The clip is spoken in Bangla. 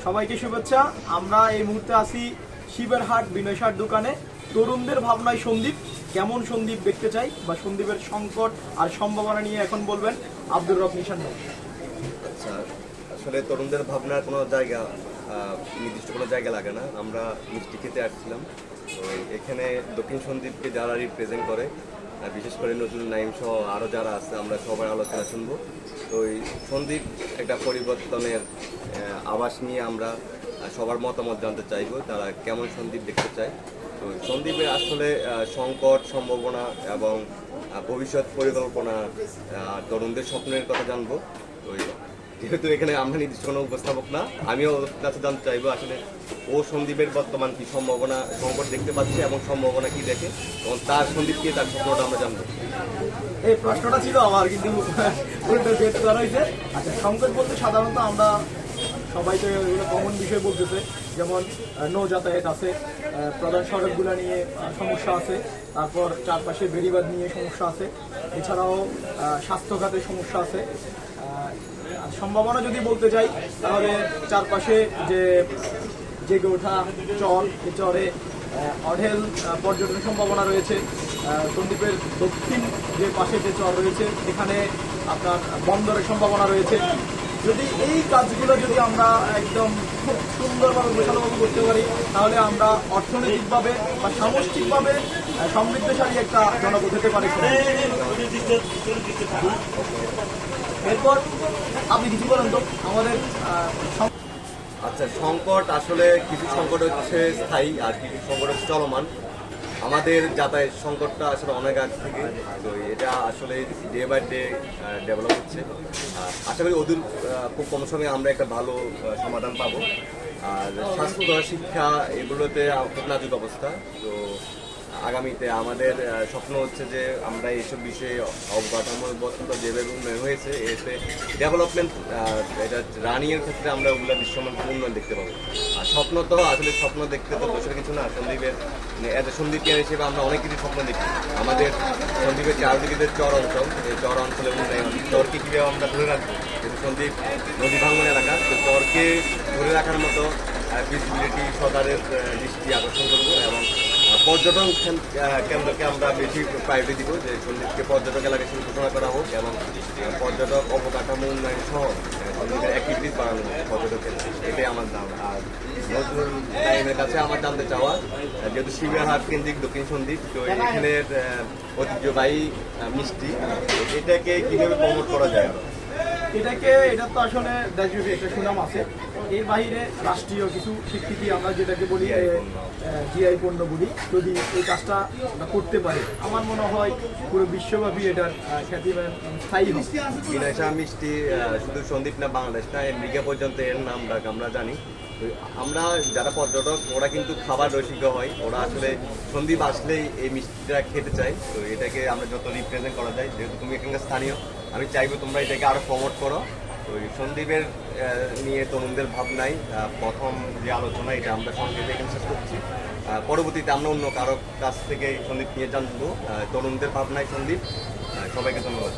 সবাইকে শুভেচ্ছা। আমরা এই মুহূর্তে আছি শিবের হাট বিনয় শাহর দোকানে। তরুণদের ভাবনায় সন্দীপ, কেমন সন্দীপ দেখতে চাই বা সন্দীপের সংকট আর সম্ভাবনা নিয়ে এখন বলবেন আব্দুর রব নিশান ভাই। আচ্ছা, আসলে তরুণদের ভাবনার কোনো জায়গা নির্দিষ্ট কোনো জায়গা লাগে না। আমরা মিষ্টি খেতে আসছিলাম, তো এখানে দক্ষিণ সন্দ্বীপকে যারা রিপ্রেজেন্ট করে, বিশেষ করে নজরুল নাইম সহ আরও যারা আছে, আমরা সবার আলোচনা শুনবো। তো এই সন্দ্বীপ একটা পরিবর্তনের আভাস নিয়ে আমরা সবার মতামত জানতে চাইবো, তারা কেমন সন্দ্বীপ দেখতে চায়। তো সন্দ্বীপের আসলে সংকট, সম্ভাবনা এবং ভবিষ্যৎ পরিকল্পনা, তরুণদের স্বপ্নের কথা জানবো। তো যেহেতু এখানে আমরা নির্দিষ্ট কোনো উপস্থাপক না, আমিও কাছে জানতে চাইবো আসলে ও সন্দীপের বর্তমান কি সম্ভাবনা, সংকট দেখতে পাচ্ছে এবং সম্ভাবনা কি দেখে, এবং তার সন্দীপকে তার স্বপ্নটা আমরা জানবো। এই প্রশ্নটা ছিল আমার, কিন্তু উল্টো বের করা হয়েছে। আচ্ছা, সংকট বলতে সাধারণত আমরা সবাই তো এগুলো কমন বিষয় বলতেছে, যেমন নৌ যাতায়াত আছে, প্রধান সড়কগুলো নিয়ে সমস্যা আছে, তারপর চারপাশে বেড়িবাঁধ নিয়ে সমস্যা আছে, এছাড়াও স্বাস্থ্য খাতের সমস্যা আছে। আর সম্ভাবনা যদি বলতে চাই তাহলে চারপাশে যে জেগে ওঠা চর, এই চরে অঢেল পর্যটনের সম্ভাবনা রয়েছে। সন্দ্বীপের দক্ষিণ যে পাশে যে চর রয়েছে এখানে আপনার বন্দরের সম্ভাবনা রয়েছে। যদি এই কাজগুলো যদি আমরা একদম খুব সুন্দরভাবে গোছানোভাবে করতে পারি, তাহলে আমরা অর্থনৈতিকভাবে বা সামষ্টিকভাবে সমৃদ্ধশালী একটা জনপদ হতে পারি। এরপর আপনি কিছু বলেন তো আমাদের। আচ্ছা, সংকট আসলে কিছু সংকট হচ্ছে স্থায়ী আর কিছু সংকট হচ্ছে চলমান। আমাদের যাতায়াত সংকটটা আসলে অনেক আগ থেকে, তো এটা আসলে ডে বাই ডে ডেভেলপ হচ্ছে। আশা করি অদূর খুব কম সময়ে আমরা একটা ভালো সমাধান পাবো। আর স্বাস্থ্য, শিক্ষা এগুলোতে খুব নাজুক অবস্থা। তো আগামীতে আমাদের স্বপ্ন হচ্ছে যে আমরা এইসব বিষয়ে অবকাঠামোর যেভাবে উন্নয়ন হয়েছে, এতে ডেভেলপমেন্ট, এটা রানিংয়ের ক্ষেত্রে আমরা ওগুলো বিশ্বমান উন্নয়ন দেখতে পাবো। আর স্বপ্ন তো আসলে স্বপ্ন দেখতে তো দোষের কিছু না। সন্দীপের এত সন্দীপিয়ান হিসেবে আমরা অনেক কিছু স্বপ্ন দেখি। আমাদের সন্দীপের চারদিকে যে চর অঞ্চল, এই চর অঞ্চলের উন্নয়ন, চরকে কীভাবে আমরা ধরে রাখবো, যেহেতু সন্দীপ নদী ভাঙ্গন এলাকা, তো চরকে ধরে রাখার মতো ভিজিবিলিটি সরকারের দৃষ্টি আকর্ষণ করবো এবং পর্যটন কেন্দ্রকে আমরা বেশি প্রায়োরিটি দিব, যে সন্দীপকে পর্যটক এলাকা হিসেবে ঘোষণা করা হোক এবং পর্যটক অবকাঠামো উন্নয়ন সহ সন্দীপের অ্যাক্টিভিটিস বাড়ানো হোক পর্যটকের। এটাই আমার দাম। আর নজরুল নাইমের কাছে আমার জানতে চাওয়া, যেহেতু শিবের হাট কেন্দ্রিক দক্ষিণ সন্দীপ, তো এখানের ঐতিহ্যবাহী মিষ্টি, এটাকে কীভাবে প্রমোট করা যায়? এটা তো আসলে দেশব্যাপী একটা সুনাম আছে। এর বাইরে রাষ্ট্রীয় কিছু স্বীকৃতি, আমরা যেটাকে বলি জিআই পণ্য বলি, যদি এই কাজটা করতে পারে, আমার মনে হয় পুরো বিশ্বব্যাপী এটার খ্যাতি স্থায়ী হবে। বিনয় শাহ মিষ্টি শুধু সন্দীপ না, বাংলাদেশ না, আমেরিকা পর্যন্ত এর নাম ডাক আমরা জানি। আমরা যারা পর্যটক, ওরা কিন্তু খাবার রসিক হয়, ওরা আসলে সন্দীপ আসলেই এই মিষ্টিটা খেতে চাই। তো এটাকে আমরা যত রিপ্রেজেন্ট করা যায়, যেহেতু তুমি এখানকার স্থানীয়, আমি চাইবো তোমরা এটাকে আরো প্রমোট করো। তো এই সন্দীপের নিয়ে তরুণদের ভাবনায় প্রথম যে আলোচনা, এটা আমরা সংক্ষেপে এখানে শেষ করছি। পরবর্তীতে আমরা অন্য কারো কাছ থেকে সন্দীপ নিয়ে জানবো। তরুণদের ভাবনায় সন্দীপ। সবাইকে ধন্যবাদ।